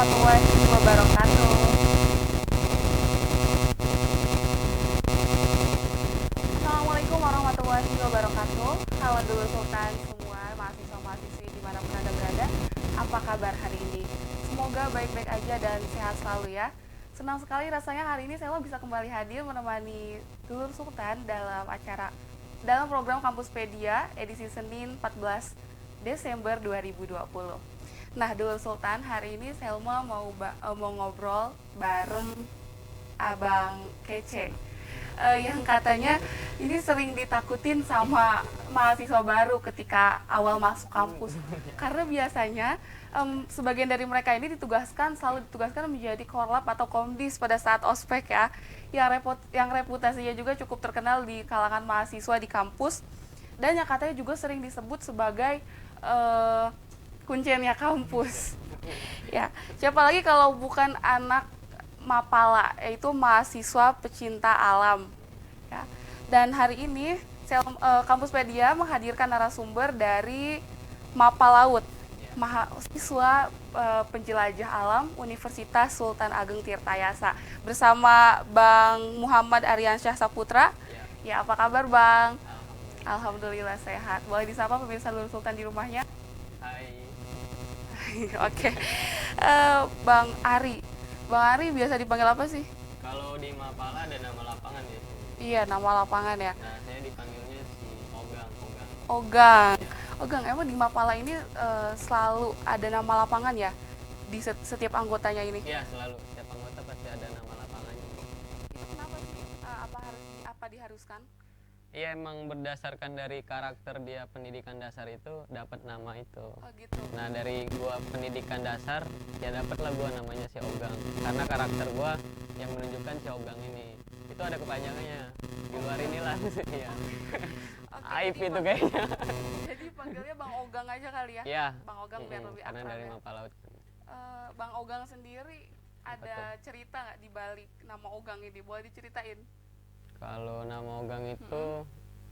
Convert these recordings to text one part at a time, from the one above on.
warahmatullahi wabarakatuh. Assalamualaikum warahmatullahi wabarakatuh. Halo dulu Sultan semua, mahasiswa-mahasiswi dimanapun Anda berada. Apa kabar hari ini? Semoga baik-baik aja dan sehat selalu ya. Senang sekali rasanya hari ini saya bisa kembali hadir menemani Dulur Sultan dalam program Kampuspedia edisi Senin 14 Desember 2020. Nah, Dulur Sultan, hari ini Selma mau ngobrol bareng Abang Kece, yang katanya ini sering ditakutin sama mahasiswa baru ketika awal masuk kampus. Karena biasanya sebagian dari mereka ini selalu ditugaskan menjadi korlap atau komdis pada saat ospek ya, yang reputasinya juga cukup terkenal di kalangan mahasiswa di kampus, dan yang katanya juga sering disebut sebagai kuncinya kampus. Ya, siapa lagi kalau bukan anak Mapala, yaitu mahasiswa pecinta alam. Ya. Dan hari ini Kampuspedia menghadirkan narasumber dari Mapalaut, mahasiswa penjelajah alam Universitas Sultan Ageng Tirtayasa, bersama Bang Muhammad Aryansyah Saputra. Ya, apa kabar Bang? Alhamdulillah sehat. Boleh disapa pemirsa Dulur Sultan di rumahnya? Hai. Oke. Bang Ari. Bang Ari biasa dipanggil apa sih? Kalau di Mapala ada nama lapangan ya? Iya, nama lapangan ya. Nah, saya dipanggilnya si Ogang. Ogang. Ya. Ogang, emang di Mapala ini selalu ada nama lapangan ya? Di setiap anggotanya ini? Iya, selalu. Setiap anggota pasti ada nama lapangannya. Itu kenapa sih? Apa diharuskan? Iya, emang berdasarkan dari karakter dia pendidikan dasar itu dapat nama itu. Oh gitu. Nah, dari gua pendidikan dasar ya dapatlah gua namanya si Ogang. Karena karakter gua yang menunjukkan si Ogang ini. Itu ada kepanjangannya. Di luar inilah ya. Aib itu kayaknya. Jadi panggilnya Bang Ogang aja kali ya? Iya. Bang Ogang biar lebih karena akrab dari ya. Mapalaut. Bang Ogang sendiri ada cerita nggak di balik nama Ogang ini? Boleh diceritain? Kalau nama Ogang itu,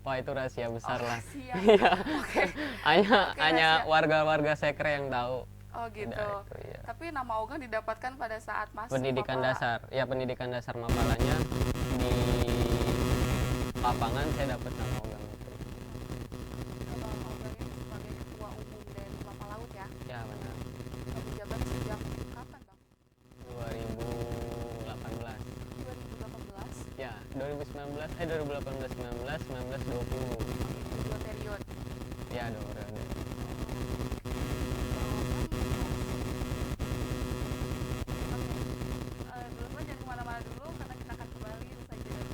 wah itu rahasia besar lah. Rahasia. Iya. Oke. Hanya rahasia. warga-warga sekre yang tahu. Oh gitu. Itu, iya. Tapi nama Ogang didapatkan pada saat masuk Pendidikan Mapala. dasar, ya pendidikan dasar Mapalanya di lapangan saya dapat nama Ogang itu. Bang Ogang ini sebagai ketua umum dari Mapalaut ya. Ya benar. Menjabat sejak kapan Bang? 2018. 2018. Ya 2018, 2020. Dua periode. Ya ada. Dulu jangan kemana-mana dulu karena kita akan kembali usai jeda.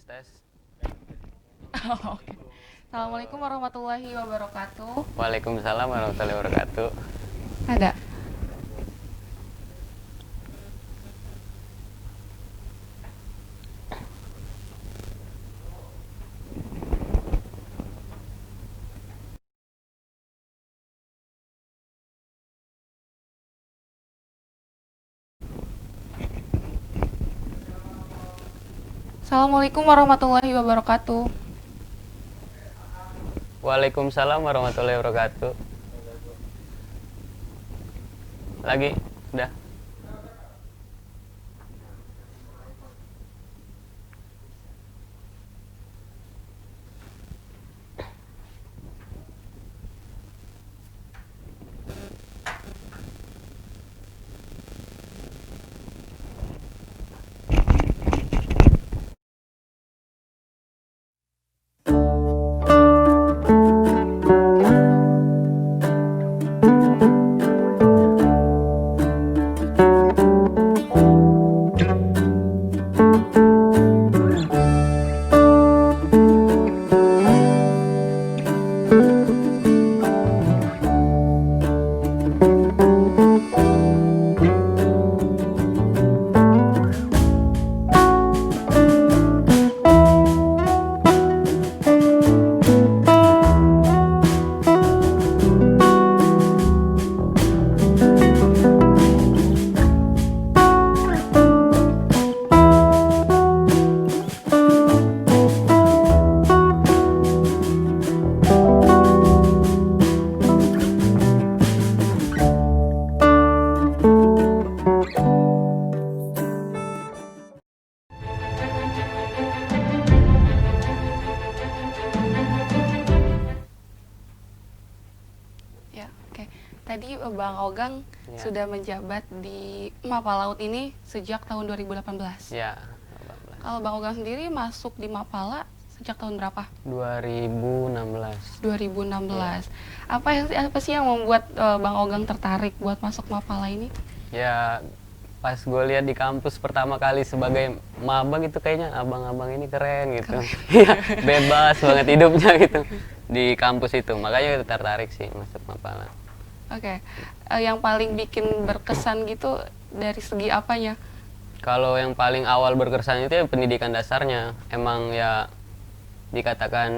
Tes. Oke. Assalamualaikum warahmatullahi wabarakatuh. Waalaikumsalam warahmatullahi wabarakatuh. Ada. Assalamualaikum warahmatullahi wabarakatuh. Waalaikumsalam warahmatullahi wabarakatuh. Lagi, udah. tadi Bang Ogang Ya. sudah menjabat di Mapal Laut ini sejak tahun 2018. Ya, Kalau Bang Ogang sendiri masuk di Mapala sejak tahun berapa? 2016. 2016. Apa sih yang membuat Bang Ogang tertarik buat masuk Mapala ini? Ya, pas gue lihat di kampus pertama kali sebagai maba gitu, kayaknya abang-abang ini keren gitu. Ya, bebas banget hidupnya gitu di kampus itu. Makanya tertarik sih masuk Mapala. Oke. Yang paling bikin berkesan gitu dari segi apanya? Kalau yang paling awal berkesan itu ya pendidikan dasarnya. Emang ya dikatakan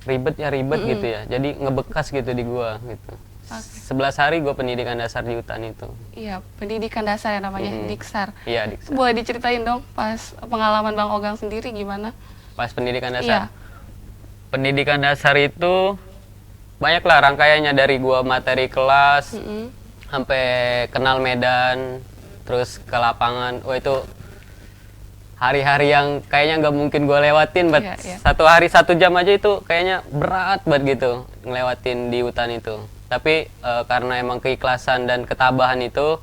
ribet gitu ya. Jadi ngebekas gitu di gua gitu. 11 hari gua pendidikan dasar di hutan itu. Iya, pendidikan dasar ya namanya, Diksar. Iya, Diksar. Boleh diceritain dong pas pengalaman Bang Ogang sendiri gimana? Pas pendidikan Iya. dasar. Pendidikan dasar itu banyak lah rangkaiannya, dari gua materi kelas sampai kenal medan, terus ke lapangan. Oh, itu hari-hari yang kayaknya nggak mungkin gue lewatin, Iya. satu hari 1 jam aja itu kayaknya berat banget gitu ngelewatin di hutan itu. Tapi karena emang keikhlasan dan ketabahan itu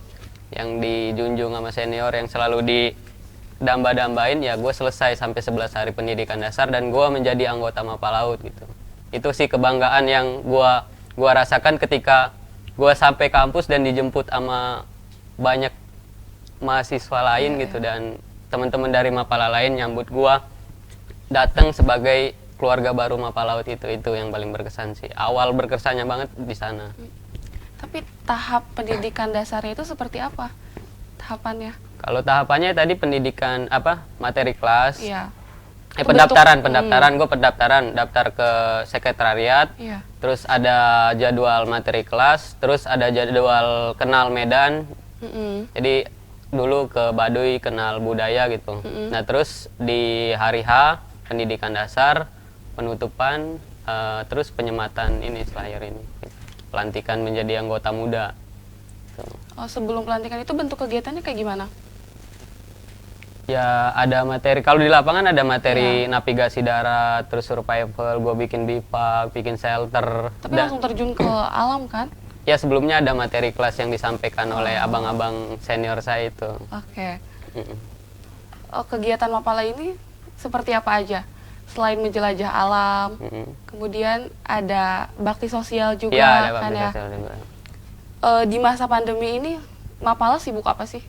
yang dijunjung sama senior, yang selalu didamba-dambain, ya gue selesai sampai 11 hari pendidikan dasar dan gue menjadi anggota Mapal Laut gitu. Itu sih kebanggaan yang gue rasakan ketika gue sampai kampus dan dijemput sama banyak mahasiswa lain gitu, dan teman-teman dari Mapala lain nyambut gua datang sebagai keluarga baru Mapal Laut. Itu yang paling berkesan sih. Awal berkesannya banget di sana. Tapi tahap pendidikan dasarnya itu seperti apa tahapannya? Kalau tahapannya tadi pendidikan materi kelas. Iya. Pendaftaran gue daftar ke sekretariat. Iya. Terus ada jadwal materi kelas, terus ada jadwal kenal medan. Jadi dulu ke Baduy kenal budaya gitu. Nah, terus di hari H pendidikan dasar, penutupan, terus penyematan ini selayar ini. Pelantikan menjadi anggota muda. Tuh. Oh, sebelum pelantikan itu bentuk kegiatannya kayak gimana? Ya ada materi, kalau di lapangan ada materi navigasi darat, terus survival, gue bikin bipak, bikin shelter. Tapi langsung terjun ke alam kan? Ya sebelumnya ada materi kelas yang disampaikan oleh abang-abang senior saya itu. Oke. Oh, kegiatan Mapala ini seperti apa aja? Selain menjelajah alam, kemudian ada bakti sosial juga, Iya, ada kan bakti ya? sosial juga. Di masa pandemi ini Mapala sibuk apa sih?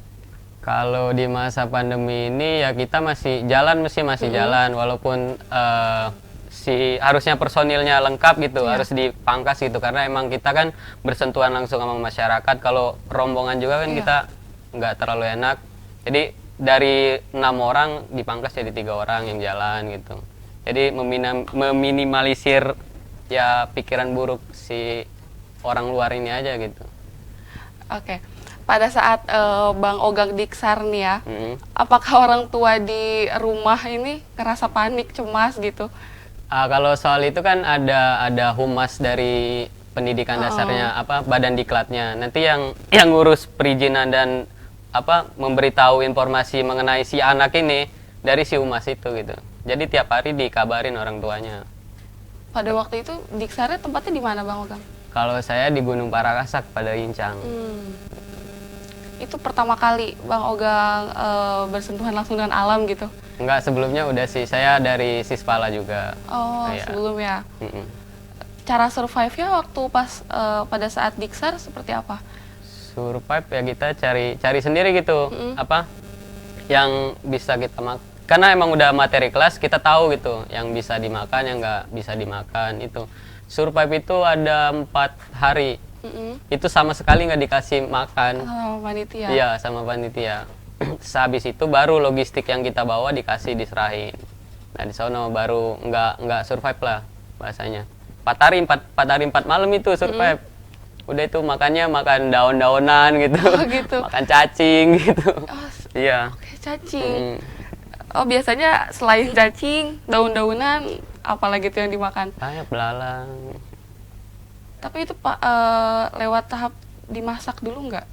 Kalau di masa pandemi ini ya kita masih jalan, jalan, walaupun harusnya personilnya lengkap gitu, harus dipangkas gitu, karena emang kita kan bersentuhan langsung sama masyarakat. Kalau rombongan juga kan kita nggak terlalu enak, jadi dari 6 orang dipangkas jadi 3 orang yang jalan gitu. Jadi meminimalisir ya pikiran buruk si orang luar ini aja gitu. Oke. Pada saat Bang Ogang Diksar nih ya, apakah orang tua di rumah ini ngerasa panik, cemas gitu? Kalau soal itu kan ada humas dari pendidikan dasarnya, badan diklatnya. Nanti yang ngurus perizinan dan memberitahu informasi mengenai si anak ini dari si humas itu gitu. Jadi tiap hari dikabarin orang tuanya. Pada waktu itu Diksarnya tempatnya di mana, Bang Ogang? Kalau saya di Gunung Parakasak pada Rincang. Itu pertama kali Bang Ogang bersentuhan langsung dengan alam gitu? Enggak, sebelumnya udah sih. Saya dari Sispala juga. Oh, sebelumnya. Cara survive-nya waktu pas pada saat Diksar seperti apa? Survive ya kita cari sendiri gitu. Yang bisa kita makan. Karena emang udah materi kelas, kita tahu gitu yang bisa dimakan, yang nggak bisa dimakan itu. Survive itu ada 4 hari. Itu sama sekali nggak dikasih makan. Sama panitia? Iya, sama panitia. Sehabis itu baru logistik yang kita bawa dikasih, diserahin. Nah di sono baru nggak survive lah bahasanya. 4 hari 4 malam itu survive. Udah itu makannya makan daun-daunan gitu. Oh, gitu. Makan cacing gitu. Oh, iya. Oke, cacing. Oh, biasanya selain cacing, daun-daunan, apalagi itu yang dimakan? Banyak belalang. Tapi itu lewat tahap dimasak dulu nggak?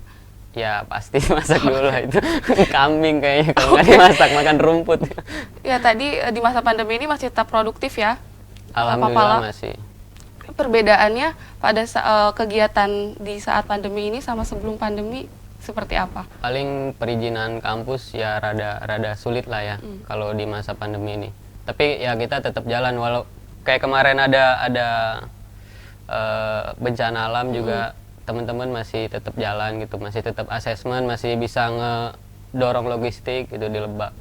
Ya pasti masak dulu lah itu. Kambing kayaknya kalau nggak dimasak, makan rumput. Ya tadi di masa pandemi ini masih tetap produktif ya? Alhamdulillah masih. perbedaannya pada kegiatan di saat pandemi ini sama sebelum pandemi seperti apa? Paling perizinan kampus ya rada sulit lah ya kalau di masa pandemi ini. Tapi ya kita tetap jalan walau kayak kemarin ada bencana alam juga teman-teman masih tetap jalan gitu, masih tetap asesmen, masih bisa ngedorong logistik gitu di Lebak.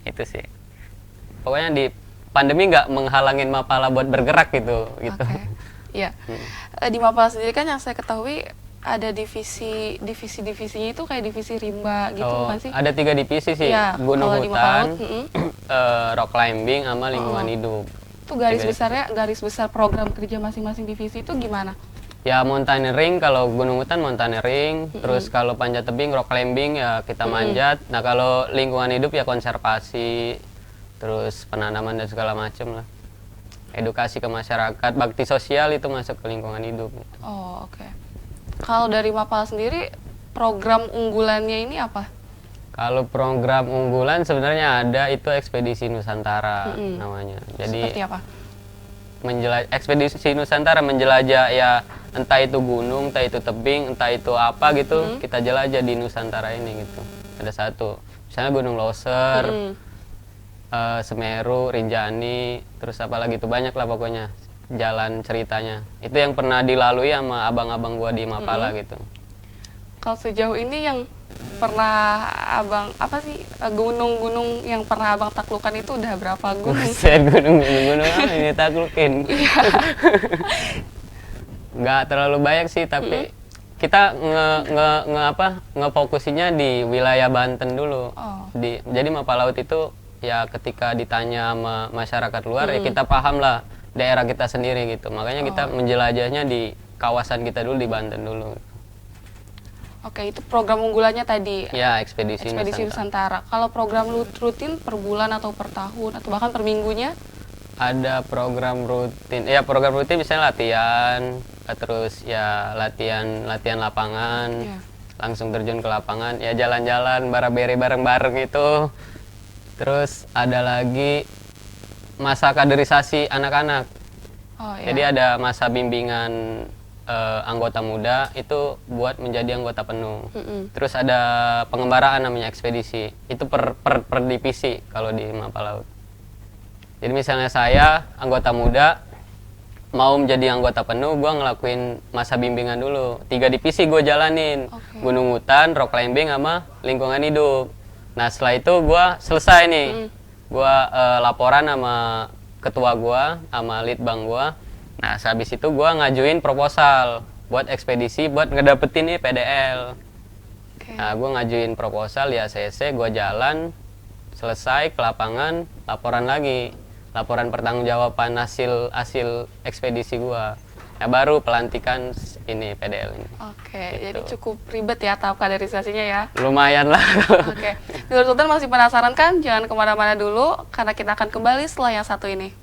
Itu sih. Pokoknya di pandemi nggak menghalangin Mapala buat bergerak gitu. Oke. Iya. Di Mapala sendiri kan yang saya ketahui ada divisinya itu kayak divisi rimba gitu kan sih? Ada 3 divisi sih. Ya, Gunung kalau di Hutan, Mapala, rock climbing sama lingkungan hidup. Itu garis besar program kerja masing-masing divisi itu gimana? Ya mountaineering, kalau Gunung Hutan mountaineering, terus kalau panjat tebing rock climbing ya kita manjat. Nah kalau lingkungan hidup ya konservasi, terus penanaman dan segala macam lah. Edukasi ke masyarakat, bakti sosial itu masuk ke lingkungan hidup. Oh oke. Kalau dari Mapala sendiri program unggulannya ini apa? Kalau program unggulan sebenarnya ada, itu ekspedisi Nusantara namanya. Jadi seperti apa? Ekspedisi Nusantara menjelajah ya entah itu gunung, entah itu tebing, entah itu apa gitu, kita jelajah di Nusantara ini gitu. Ada satu, misalnya Gunung Loser, Semeru, Rinjani, terus apa lagi tuh banyak lah pokoknya jalan ceritanya. Itu yang pernah dilalui sama abang-abang gua di Mapala gitu. Kalau sejauh ini yang pernah abang gunung-gunung yang pernah abang taklukan itu udah berapa gunung? Buset, gunung ini taklukin. Nggak terlalu banyak sih, tapi kita ngefokusinya di wilayah Banten dulu. Jadi Mapala Laut itu ya ketika ditanya sama masyarakat luar ya kita paham lah daerah kita sendiri gitu. Makanya kita menjelajahnya di kawasan kita dulu, di Banten dulu. Oke, itu program unggulannya tadi. Ya, ekspedisi Nusantara. Kalau program rutin per bulan atau per tahun atau bahkan per minggunya? Ada program rutin. Ya, program rutin misalnya latihan, terus ya latihan lapangan. Langsung terjun ke lapangan, ya jalan-jalan bareng-bareng bareng-bareng itu. Terus ada lagi masa kaderisasi anak-anak. Jadi ada masa bimbingan anggota muda itu buat menjadi anggota penuh. Terus ada pengembaraan namanya ekspedisi. Itu per divisi kalau di Mapala Laut. Jadi misalnya saya anggota muda mau menjadi anggota penuh, gue ngelakuin masa bimbingan dulu. 3 divisi gue jalanin. Gunung Hutan, rock climbing sama lingkungan hidup. Nah setelah itu gue selesai nih. Gue laporan sama ketua gue, sama lead bank gue. Nah, habis itu gue ngajuin proposal buat ekspedisi, buat ngedapetin nih PDL. Nah, gue ngajuin proposal di ACC, gue jalan, selesai ke lapangan, laporan lagi. Laporan pertanggungjawaban hasil ekspedisi gue. Ya, baru pelantikan ini PDL ini. Oke, gitu. Jadi cukup ribet ya tahap kaderisasinya ya? Lumayan lah. Oke, Nur Sultan masih penasaran kan? Jangan kemana-mana dulu, karena kita akan kembali setelah yang satu ini.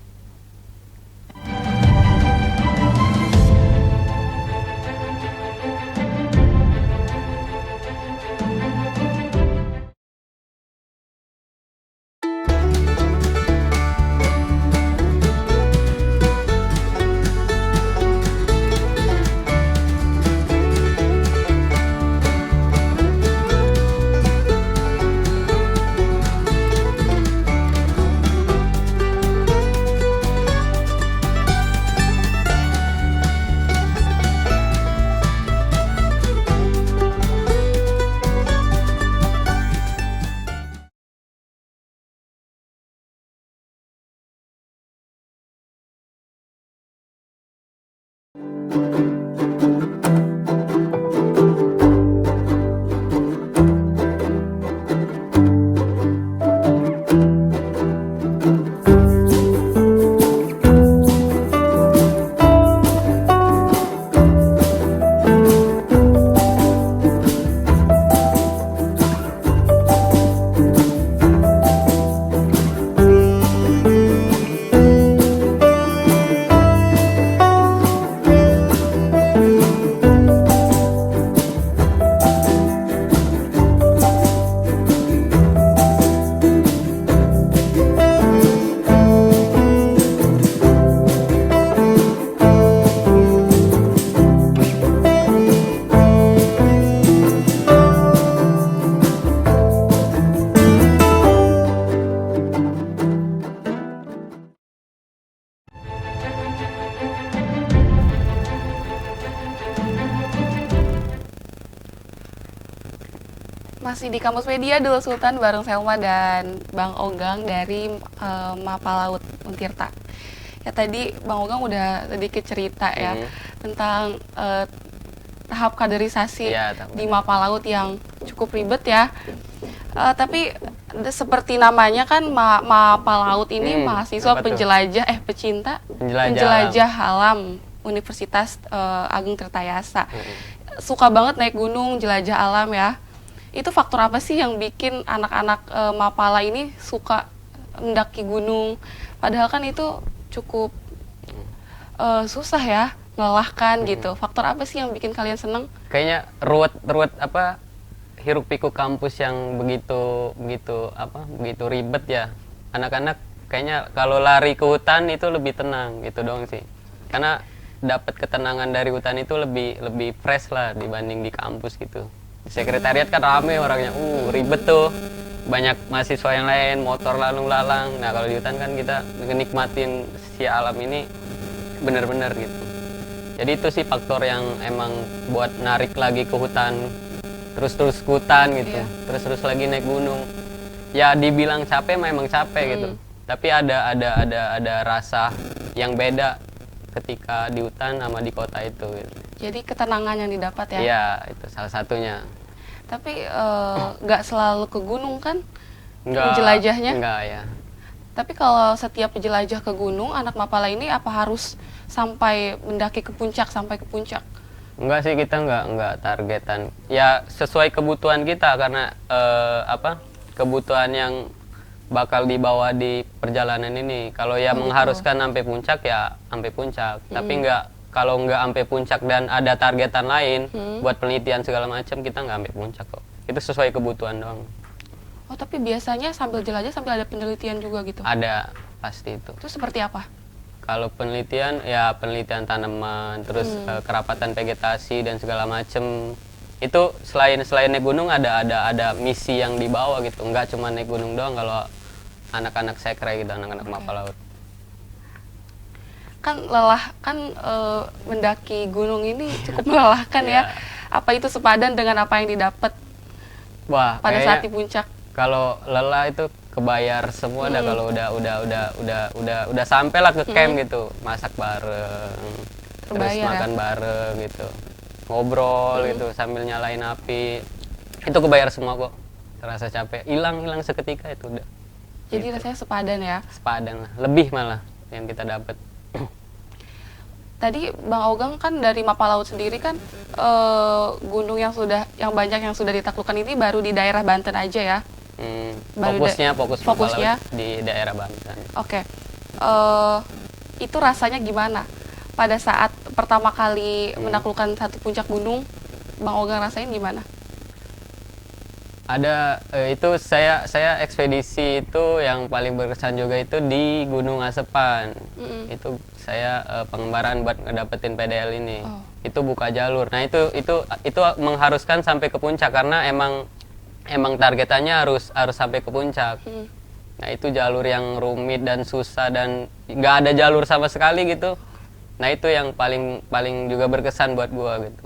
Masih di Kampus Media Dul Sultan bareng Selma dan Bang Ogang dari Mapa Laut Untirta. Ya tadi Bang Ogang udah sedikit cerita ya tentang tahap kaderisasi di Mapa Laut yang cukup ribet ya. Tapi seperti namanya kan Mapa Laut ini mahasiswa penjelajah alam Universitas Agung Tirtayasa. Suka banget naik gunung, jelajah alam ya. Itu faktor apa sih yang bikin anak-anak Mapala ini suka mendaki gunung? Padahal kan itu cukup susah ya, melelahkan gitu. Faktor apa sih yang bikin kalian seneng? Kayaknya ruwet apa hiruk pikuk kampus yang begitu ribet ya. Anak-anak kayaknya kalau lari ke hutan itu lebih tenang gitu doang sih. Karena dapat ketenangan dari hutan itu lebih fresh lah dibanding di kampus gitu. Di sekretariat kan rame orangnya, ribet tuh, banyak mahasiswa yang lain, motor lalu lalang. Nah kalau di hutan kan kita nikmatin si alam ini bener-bener gitu. Jadi itu sih faktor yang emang buat narik lagi ke hutan, terus ke hutan gitu, terus lagi naik gunung. Ya dibilang capek memang capek gitu, tapi ada rasa yang beda ketika di hutan sama di kota itu gitu. Jadi ketenangan yang didapat ya? Iya, itu salah satunya. Tapi nggak selalu ke gunung kan? Jelajahnya? Enggak ya. Tapi kalau setiap jelajah ke gunung, anak Mapala ini apa harus sampai mendaki ke puncak, sampai ke puncak? Enggak sih, kita enggak targetan. Ya sesuai kebutuhan kita karena kebutuhan yang bakal dibawa di perjalanan ini. Kalau ya mengharuskan sampai puncak ya sampai puncak. Tapi kalau nggak sampai puncak dan ada targetan lain buat penelitian segala macam, kita nggak sampai puncak kok. Itu sesuai kebutuhan doang. Oh, tapi biasanya sambil jelajah sambil ada penelitian juga gitu? Ada, pasti itu. Itu seperti apa? Kalau penelitian ya penelitian tanaman, terus kerapatan vegetasi dan segala macam. Itu selain naik gunung ada misi yang dibawa gitu. Nggak cuma naik gunung doang kalau anak-anak sekre gitu, anak-anak Mapa Laut. Kan mendaki gunung ini cukup melelahkan ya. Apa itu sepadan dengan apa yang didapat pada saat di puncak? Kalau lelah itu kebayar semua dah kalau udah sampai lah ke camp gitu, masak bareng, terus makan bareng gitu, ngobrol gitu sambil nyalain api, itu kebayar semua kok. Terasa capek, hilang seketika itu udah. Jadi gitu. Rasanya sepadan ya? Sepadan lah, lebih malah yang kita dapat. Tadi Bang Ogang kan dari Mapa Laut sendiri kan gunung yang banyak yang sudah ditaklukkan ini baru di daerah Banten aja ya? Fokusnya di daerah Banten. Oke. Itu rasanya gimana? Pada saat pertama kali menaklukkan satu puncak gunung, Bang Ogang rasain gimana? Ada itu saya ekspedisi itu yang paling berkesan juga itu di Gunung Asepan. Itu saya pengembaraan buat ngedapetin PDL ini. Itu buka jalur. Nah itu mengharuskan sampai ke puncak karena emang targetannya harus sampai ke puncak. Nah itu jalur yang rumit dan susah dan nggak ada jalur sama sekali gitu. Nah itu yang paling juga berkesan buat gua gitu.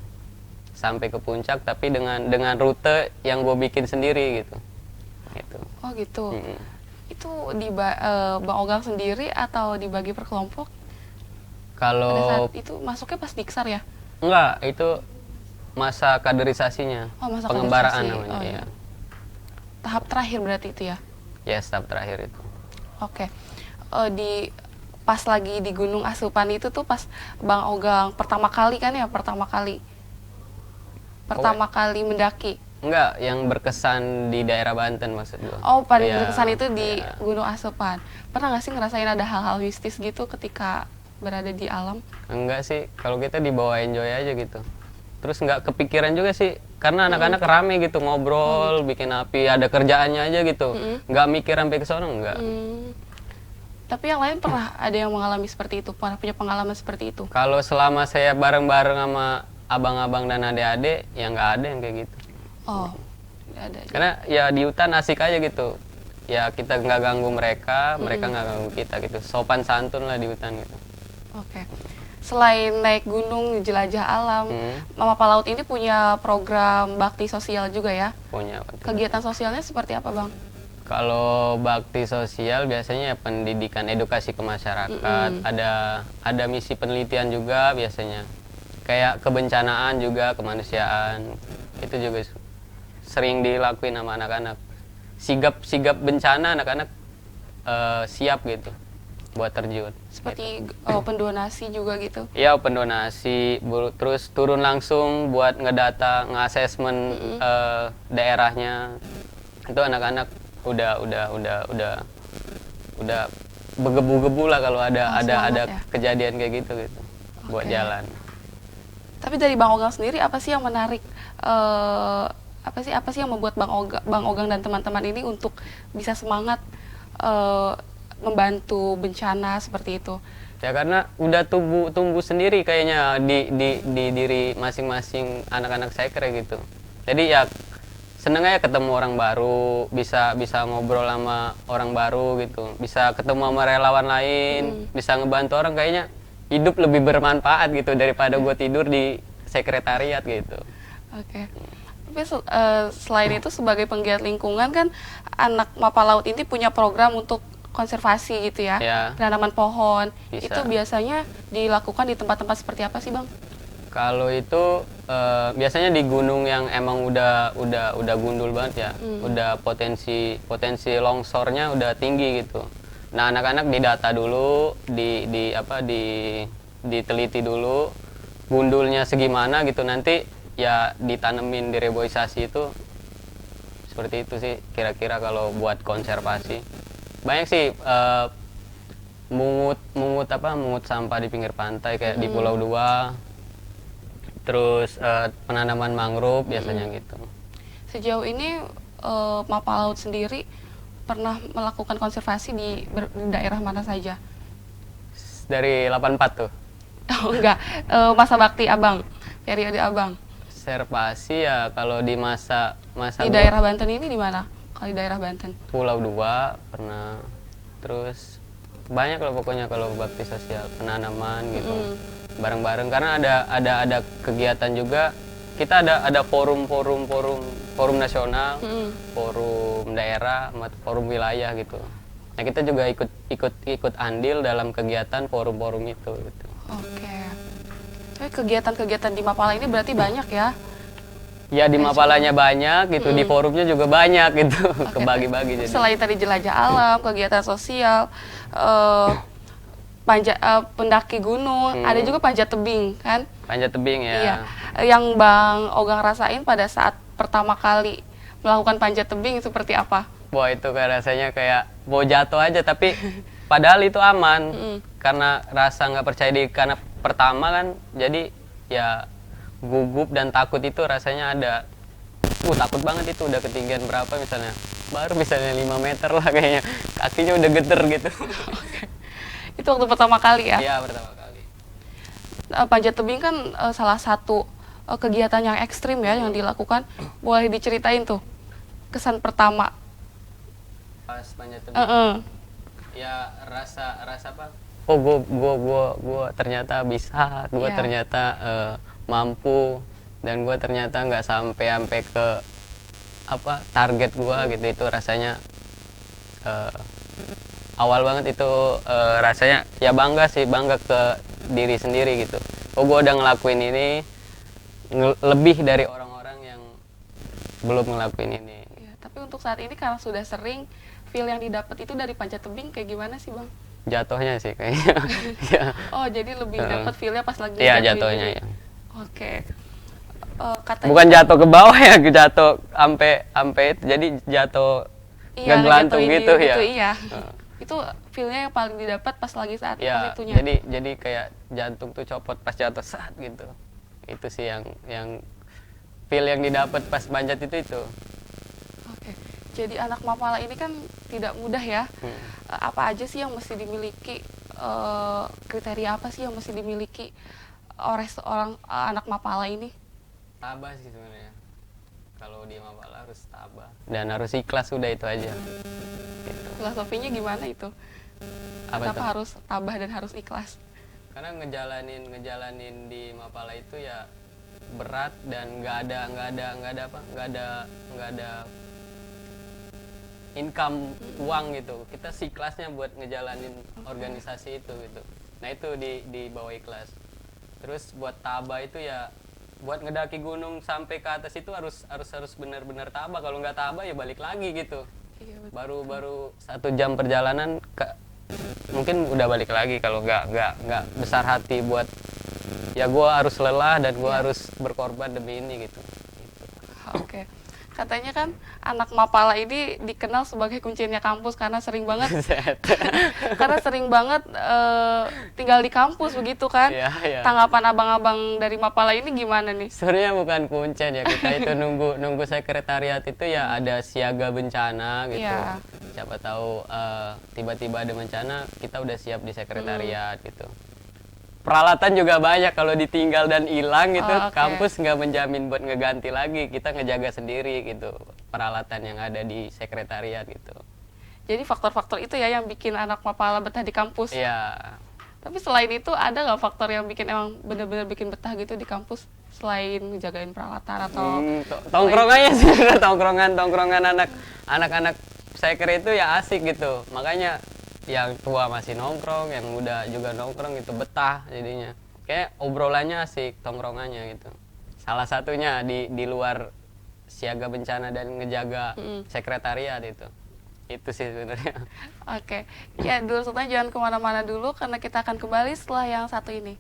Sampai ke puncak tapi dengan rute yang gue bikin sendiri gitu. Oh gitu. Itu di Bang Ogang sendiri atau dibagi per kelompok? Kalau pada saat itu masuknya pas Diksar ya? Enggak, itu masa kaderisasinya. Masa pengembaraan kaderisasi. namanya. Ya. Tahap terakhir berarti itu ya? Yes, tahap terakhir itu. Oke. Pas lagi di Gunung Asupan itu tuh pas Bang Ogang pertama kali mendaki? Enggak, yang berkesan di daerah Banten maksud gue. Oh, paling berkesan itu di Gunung Asupan. Pernah nggak sih ngerasain ada hal-hal mistis gitu ketika berada di alam? Enggak sih, kalau kita dibawa enjoy aja gitu. Terus nggak kepikiran juga sih, karena anak-anak rame gitu, ngobrol, bikin api, ada kerjaannya aja gitu. Nggak mikir sampai ke sono, enggak. Tapi yang lain pernah ada yang mengalami seperti itu, pernah punya pengalaman seperti itu? Kalau selama saya bareng-bareng sama abang-abang dan adik-adik, ya nggak ada yang kayak gitu. Oh, nggak ada. Karena ya di hutan asik aja gitu. Ya kita nggak ganggu mereka, mereka nggak ganggu kita gitu. Sopan santun lah di hutan gitu. Oke. selain naik gunung, jelajah alam, Mama Palaut ini punya program bakti sosial juga ya? Punya. Kegiatan sosialnya seperti apa, Bang? Kalau bakti sosial biasanya ya pendidikan edukasi ke masyarakat, ada misi penelitian juga biasanya. Kayak kebencanaan juga, kemanusiaan. Itu juga sering dilakuin sama anak-anak. Sigap bencana anak-anak siap gitu buat terjun. Seperti pendonasi juga gitu? Iya, pendonasi, terus turun langsung buat ngedata, nge-assessment daerahnya. Itu anak-anak udah bergebu-gebu lah kalau ada ya? kejadian kayak gitu buat jalan. Tapi dari Bang Ogang sendiri apa sih yang menarik, apa sih yang membuat Bang Ogang dan teman-teman ini untuk bisa semangat membantu bencana seperti itu? Ya karena udah tumbuh sendiri kayaknya di diri masing-masing anak-anak saya kayak gitu. Jadi ya seneng aja ketemu orang baru, bisa ngobrol sama orang baru gitu, bisa ketemu sama relawan lain, bisa ngebantu orang, kayaknya hidup lebih bermanfaat gitu daripada gue tidur di sekretariat gitu. Oke. Tapi selain itu sebagai penggiat lingkungan kan anak Mapa Laut ini punya program untuk konservasi gitu ya, penanaman pohon. Bisa. Itu biasanya dilakukan di tempat-tempat seperti apa sih, Bang? Kalau itu biasanya di gunung yang emang udah gundul banget ya, udah potensi longsornya udah tinggi gitu. Nah, anak-anak didata dulu, diteliti dulu gundulnya segimana gitu, nanti ya ditanemin, direboisasi. Itu seperti itu sih kira-kira kalau buat konservasi. Banyak sih mungut sampah di pinggir pantai kayak di Pulau Dua. Terus penanaman mangrove biasanya gitu. Sejauh ini Mapa Laut sendiri pernah melakukan konservasi di daerah mana saja? Dari 84 tuh. Oh enggak, masa bakti Abang, periode Abang. Konservasi ya kalau di masa di daerah Banten ini di mana? Kalau di daerah Banten? Pulau Dua pernah. Terus banyak lah pokoknya kalau bakti sosial, penanaman gitu. Bareng-bareng karena ada kegiatan juga. Kita ada forum nasional, forum daerah, forum wilayah gitu. Nah, kita juga ikut andil dalam kegiatan forum itu gitu. Oke. Tapi kegiatan-kegiatan di Mapala ini berarti banyak ya? Ya di Mapalanya banyak gitu, di forumnya juga banyak gitu. Kebagi-bagi jadi. Selain tadi jelajah alam, kegiatan sosial, pendaki gunung, ada juga panjat tebing kan? Panjat tebing ya. Iya. Yang Bang Ogang rasain pada saat pertama kali melakukan panjat tebing seperti apa? Wah, itu kayak rasanya kayak mau jatuh aja, tapi padahal itu aman. Karena rasa nggak percaya diri karena pertama kan, jadi ya gugup dan takut itu rasanya ada. Takut banget itu, udah ketinggian berapa misalnya? Baru misalnya 5 meter lah kayaknya. Kakinya udah geter gitu. Itu waktu pertama kali ya? Iya, pertama kali. Panjat tebing kan salah satu kegiatan yang ekstrim ya yang dilakukan. Boleh diceritain tuh kesan pertama? Pas panjat tebing. Ya rasa apa? Oh, gua ternyata bisa, gua ternyata mampu, dan gua ternyata nggak sampai ke target gua gitu. Itu rasanya awal banget itu rasanya ya bangga ke diri sendiri gitu. Oh, gue udah ngelakuin ini lebih dari orang-orang yang belum ngelakuin ini. Ya, tapi untuk saat ini karena sudah sering, feel yang didapat itu dari panjat tebing kayak gimana sih, Bang? Jatuhnya sih kayaknya. Oh, jadi lebih dapat feel-nya pas lagi jatuhnya ya. Oke. Bukan jatuh ke bawah ya, jatuh sampai jadi jatuh nggak gelantung gitu ya. Iya. Itu feel-nya yang paling didapat pas lagi saat itunya. Jadi kayak jantung tuh copot pas jatuh saat gitu. Itu sih yang feel yang didapat pas panjat itu. Oke. Jadi anak Mapala ini kan tidak mudah ya. Apa aja sih yang mesti dimiliki, kriteria apa sih yang mesti dimiliki oleh seorang anak Mapala ini? Tabah sih sebenarnya. Kalau di Mapala harus tabah dan harus ikhlas, udah itu aja. Gitu. Filosofinya gimana itu? Kenapa harus tabah dan harus ikhlas? karena ngejalanin di Mapala itu ya berat dan nggak ada income uang gitu. Kita ikhlasnya buat ngejalanin organisasi itu gitu. Nah itu di bawah ikhlas. Terus buat taba itu ya buat ngedaki gunung sampai ke atas itu harus benar-benar taba. Kalau nggak taba ya balik lagi gitu. Iya, betul. Baru 1 jam perjalanan mungkin udah balik lagi kalau nggak besar hati buat ya gue harus lelah dan gue harus berkorban demi ini gitu. Oke. Katanya kan anak Mapala ini dikenal sebagai kuncinya kampus karena sering banget tinggal di kampus begitu kan. Iya. Tanggapan abang-abang dari Mapala ini gimana nih? Sebenarnya bukan kuncen ya, kita itu nunggu sekretariat itu ya ada siaga bencana gitu. Iya. Siapa tahu tiba-tiba ada bencana kita udah siap di sekretariat gitu. Peralatan juga banyak, kalau ditinggal dan hilang gitu, kampus nggak menjamin buat ngeganti lagi, kita ngejaga sendiri gitu peralatan yang ada di sekretariat gitu. Jadi faktor-faktor itu ya yang bikin anak Mapala betah di kampus. Iya. Tapi selain itu ada nggak faktor yang bikin emang bener-bener bikin betah gitu di kampus selain ngejagain peralatan atau tongkrongannya sih, tongkrongan anak-anak seker itu ya asik gitu, makanya yang tua masih nongkrong, yang muda juga nongkrong gitu, betah jadinya. Kayak obrolannya asik, tongkrongannya gitu. Salah satunya di luar siaga bencana dan ngejaga sekretariat itu. Itu sih sebenarnya. Oke. Ya, dulu Sultan jangan kemana-mana dulu karena kita akan kembali setelah yang satu ini.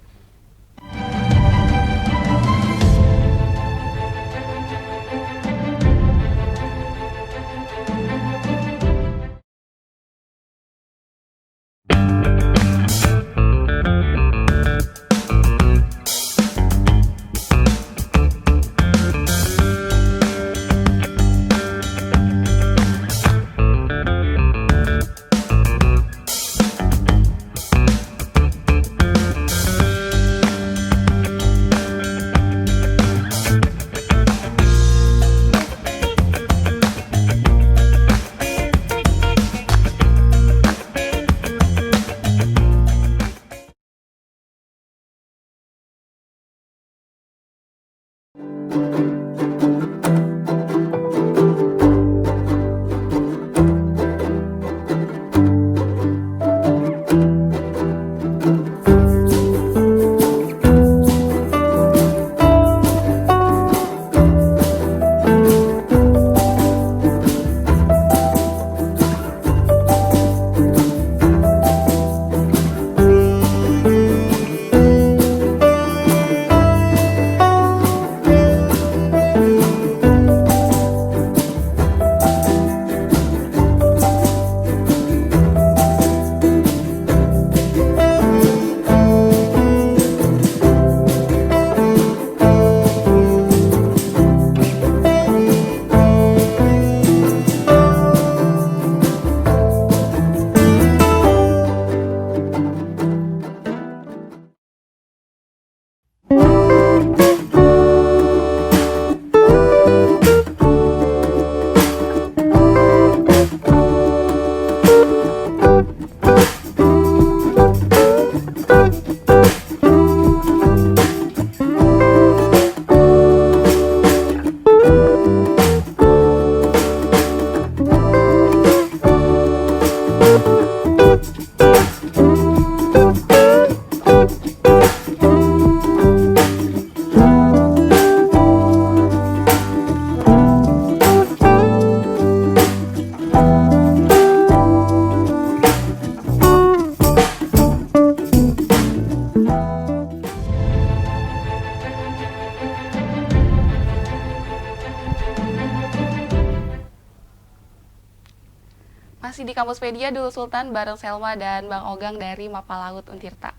Masih di Kampuspedia dulu Sultan bareng Selma dan Bang Ogang dari Mapalaut Untirta.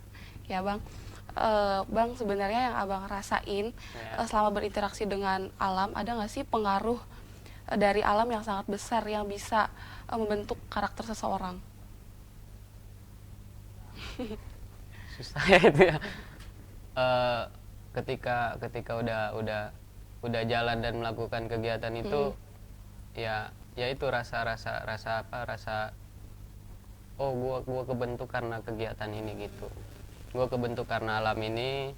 Ya Bang, Bang sebenarnya yang Abang rasain selama berinteraksi dengan alam, ada nggak sih pengaruh dari alam yang sangat besar yang bisa membentuk karakter seseorang? Susah ya itu ya. Ketika udah jalan dan melakukan kegiatan itu ya itu rasa oh gua kebentuk karena kegiatan ini gitu. gue kebentuk karena alam ini,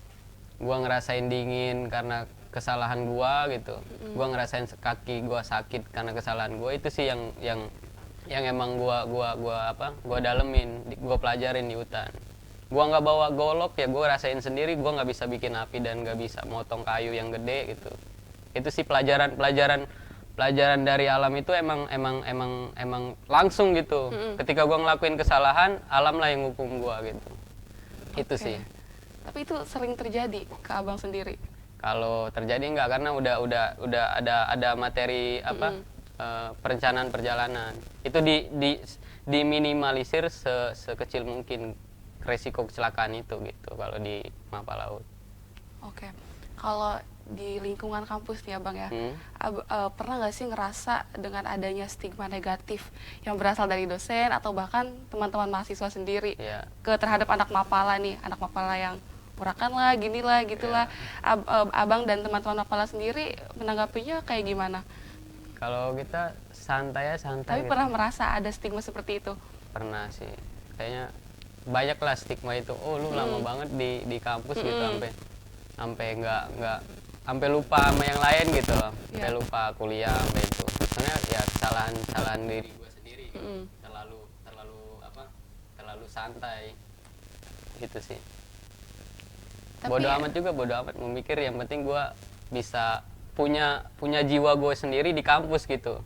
gue ngerasain dingin karena kesalahan gue gitu, gue ngerasain kaki gue sakit karena kesalahan gue. Itu sih yang emang gue dalemin, gue pelajarin di hutan. Gue nggak bawa golok, ya gue rasain sendiri. Gue nggak bisa bikin api dan nggak bisa motong kayu yang gede gitu. Itu sih pelajaran dari alam itu emang langsung gitu. Ketika gue ngelakuin kesalahan, alam lah yang hukum gue gitu. Itu sih. Tapi itu sering terjadi ke abang sendiri? Kalau terjadi enggak, karena udah ada materi perencanaan perjalanan. Itu diminimalisir sekecil mungkin resiko kecelakaan itu gitu kalau di mapa laut. Oke. Kalau di lingkungan kampus nih abang ya, pernah nggak sih ngerasa dengan adanya stigma negatif yang berasal dari dosen atau bahkan teman-teman mahasiswa sendiri ke terhadap anak mapala nih, anak mapala yang urakan lah, gini lah, gitulah. Abang dan teman-teman mapala sendiri menanggapinya kayak gimana? Kalau kita santai. Tapi gitu. Pernah merasa ada stigma seperti itu? Pernah sih, kayaknya banyak lah stigma itu. Oh lu lama banget di kampus gitu, sampai lupa sama yang lain gitu loh. Sampai lupa kuliah, sampai itu sebenarnya ya kesalahan diri gue sendiri gitu. terlalu santai gitu sih. Bodoh amat juga, bodoh amat, memikir yang penting gue bisa punya jiwa gue sendiri di kampus gitu.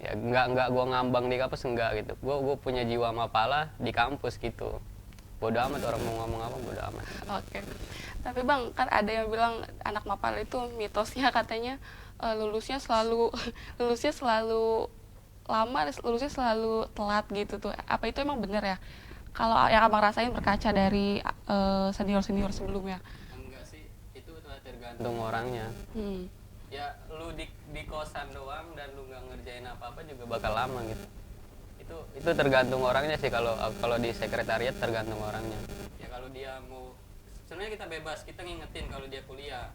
Ya nggak gue ngambang di kampus, enggak gitu. Gue punya jiwa mapala di kampus gitu. Bodoh amat orang mau ngomong apa, bodoh amat. Oke. Tapi bang, kan ada yang bilang anak mapala itu mitosnya katanya lulusnya selalu lama, lulusnya selalu telat gitu tuh. Apa itu emang bener ya? Kalau yang abang rasain berkaca dari senior sebelumnya? Enggak sih, itu tergantung orangnya. Ya lu di kosan doang dan lu nggak ngerjain apa-apa juga bakal lama gitu. Itu tergantung orangnya sih. Kalau di sekretariat tergantung orangnya. Ya kalau dia mau, sebenarnya kita bebas, kita ngingetin kalau dia kuliah.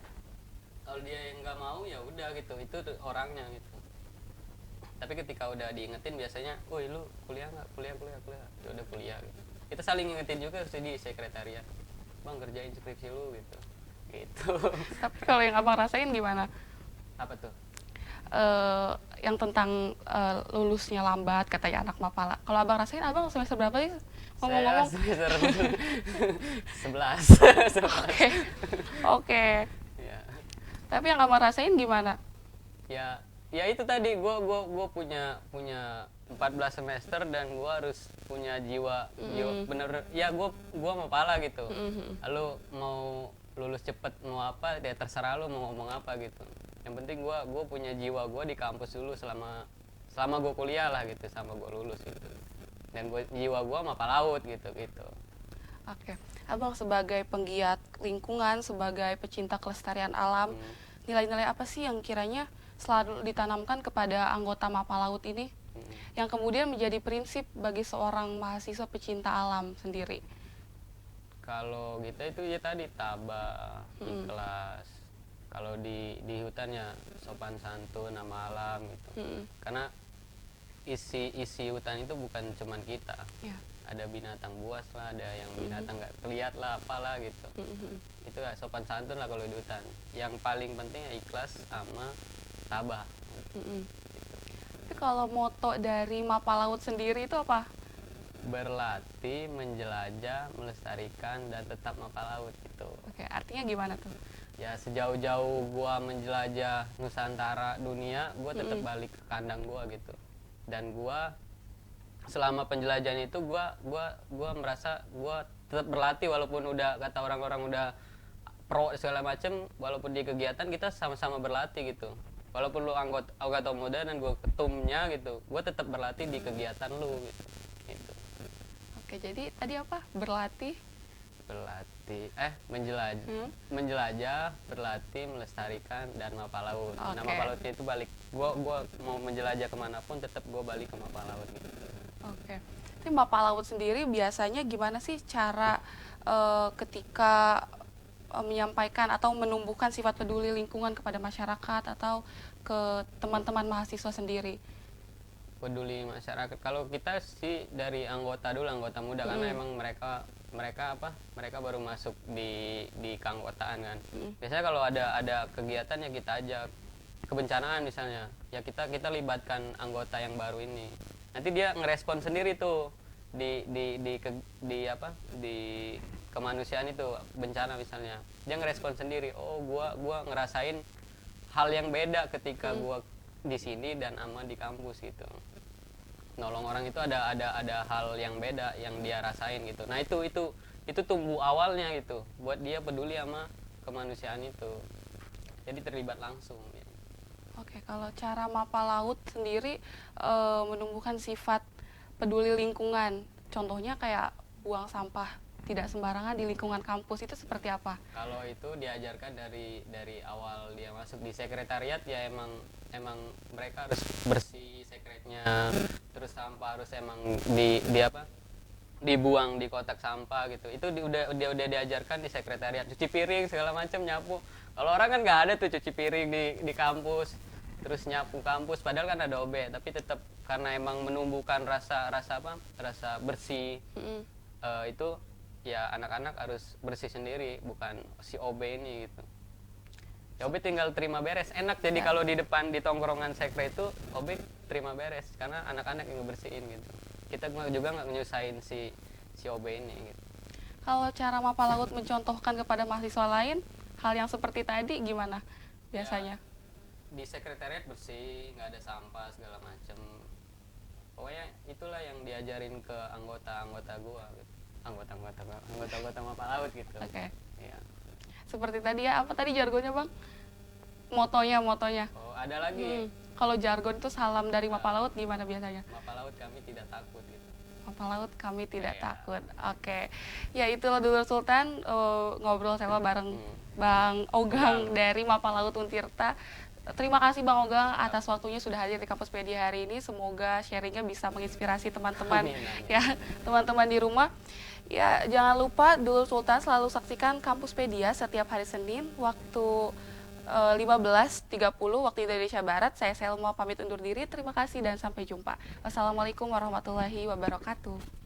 Kalau dia yang nggak mau ya udah gitu, itu orangnya gitu. Tapi ketika udah diingetin biasanya, woi lu kuliah nggak? Kuliah. Ya udah kuliah gitu. Kita saling ngingetin juga di sekretariat. Bang kerjain skripsi lu gitu. Tapi kalau yang abang rasain gimana? Apa tuh? Yang tentang lulusnya lambat katanya anak mapala. Kalau abang rasain, abang semester berapa sih? Ngomong-ngomong. Saya semester 11. Oke. Ya. Tapi yang abang rasain gimana? Ya itu tadi, gue punya 14 semester dan gue harus punya jiwa bener. Ya gue mapala gitu. Lalu mau lulus cepet mau apa, ya terserah lu mau ngomong apa gitu. Yang penting gue punya jiwa gue di kampus dulu selama gue kuliah lah gitu, sama gue lulus gitu. Dan jiwa gue mapala laut gitu. Oke. Abang sebagai penggiat lingkungan, sebagai pecinta kelestarian alam, nilai-nilai apa sih yang kiranya selalu ditanamkan kepada anggota mapala laut ini, yang kemudian menjadi prinsip bagi seorang mahasiswa pecinta alam sendiri? Kalau kita itu ya tadi tabah, ikhlas. Kalau di hutannya sopan santun, nama alam gitu. Karena isi hutan itu bukan cuman kita. Ada binatang buas lah, ada yang binatang nggak keliat lah, apalah gitu. Itu ya sopan santun lah kalau di hutan. Yang paling penting ya ikhlas sama tabah. Tapi kalau moto dari mapala laut sendiri itu apa? Berlatih, menjelajah, melestarikan, dan tetap mapala laut gitu. Oke, artinya gimana tuh? Ya sejauh-jauh gua menjelajah Nusantara, dunia, gua tetap balik ke kandang gua gitu. Dan gua selama penjelajahan itu gua merasa gua tetap berlatih, walaupun udah kata orang-orang udah pro segala macem, walaupun di kegiatan kita sama-sama berlatih gitu. Walaupun lu anggota muda dan gua ketumnya gitu, gua tetap berlatih di kegiatan lu gitu. Oke, jadi tadi apa? Berlatih, menjelajah, berlatih, melestarikan, dan mapala laut. Nah, mapala lautnya itu balik. Gua mau menjelajah kemanapun tetap gua balik ke mapala laut gitu. Oke. Tapi mapala laut sendiri biasanya gimana sih cara ketika menyampaikan atau menumbuhkan sifat peduli lingkungan kepada masyarakat atau ke teman-teman mahasiswa sendiri? Peduli masyarakat, kalau kita sih dari anggota muda, karena emang mereka mereka baru masuk di keanggotaan kan. Biasanya kalau ada kegiatan ya kita ajak, kebencanaan misalnya ya kita libatkan anggota yang baru ini, nanti dia ngerespon sendiri tuh di kemanusiaan itu, bencana misalnya dia ngerespon sendiri, oh gua ngerasain hal yang beda ketika gua di sini dan ama di kampus gitu. Nolong orang itu ada hal yang beda yang dia rasain gitu. Nah itu tumbuh awalnya gitu buat dia peduli sama kemanusiaan itu, jadi terlibat langsung gitu. Oke, kalau cara Mapa Laut sendiri menumbuhkan sifat peduli lingkungan, contohnya kayak buang sampah tidak sembarangan di lingkungan kampus, itu seperti apa? Kalau itu diajarkan dari awal dia masuk di sekretariat ya, emang mereka harus bersih sekretnya, terus sampah harus emang dibuang di kotak sampah gitu. Itu udah diajarkan di sekretariat. Cuci piring segala macam, nyapu. Kalau orang kan nggak ada tuh cuci piring di kampus, terus nyapu kampus, padahal kan ada OB, tapi tetap karena emang menumbuhkan rasa bersih. Itu ya anak-anak harus bersih sendiri, bukan si OB ini gitu. Ya OB tinggal terima beres, enak. Jadi kalau di depan di tongkrongan sekre itu OB terima beres karena anak-anak yang ngebersihin gitu. Kita juga nggak nyusahin si OB ini gitu. Kalau cara Mapa Laut mencontohkan kepada mahasiswa lain hal yang seperti tadi gimana biasanya? Ya, di sekretariat bersih, nggak ada sampah segala macem. Pokoknya itulah yang diajarin ke anggota gua gitu. anggota Mapa Laut gitu. Oke. Ya. Seperti tadi ya, apa tadi jargonnya Bang? Motonya. Oh, ada lagi. Kalau jargon itu salam dari Mapa Laut gimana biasanya? Mapa Laut kami tidak takut gitu. Mapa Laut kami tidak takut. Oke. Ya itulah dulu Sultan ngobrol sama bareng Bang Ogang dari Mapa Laut Untirta. Terima kasih Bang Ogang atas waktunya sudah hadir di Kampuspedia hari ini. Semoga sharingnya bisa menginspirasi teman-teman ya, teman-teman di rumah. Ya, jangan lupa Dulur Sultan selalu saksikan Kampuspedia setiap hari Senin waktu 15.30 waktu Indonesia Barat. Saya Selma pamit undur diri. Terima kasih dan sampai jumpa. Wassalamualaikum warahmatullahi wabarakatuh.